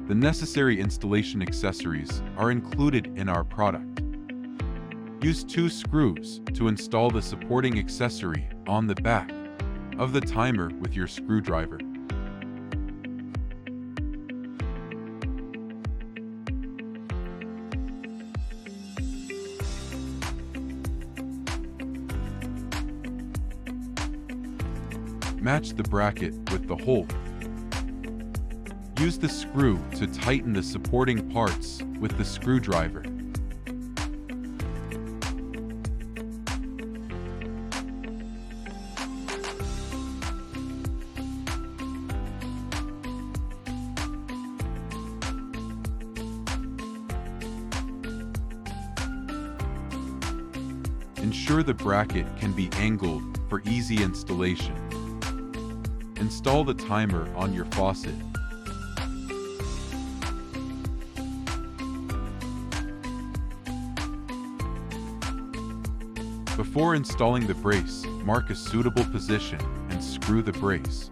The necessary installation accessories are included in our product. Use 2 screws to install the supporting accessory on the back of the timer with your screwdriver. Match the bracket with the hole. Use the screw to tighten the supporting parts with the screwdriver. Ensure the bracket can be angled for easy installation. Install the timer on your faucet. Before installing the brace, mark a suitable position and screw the brace.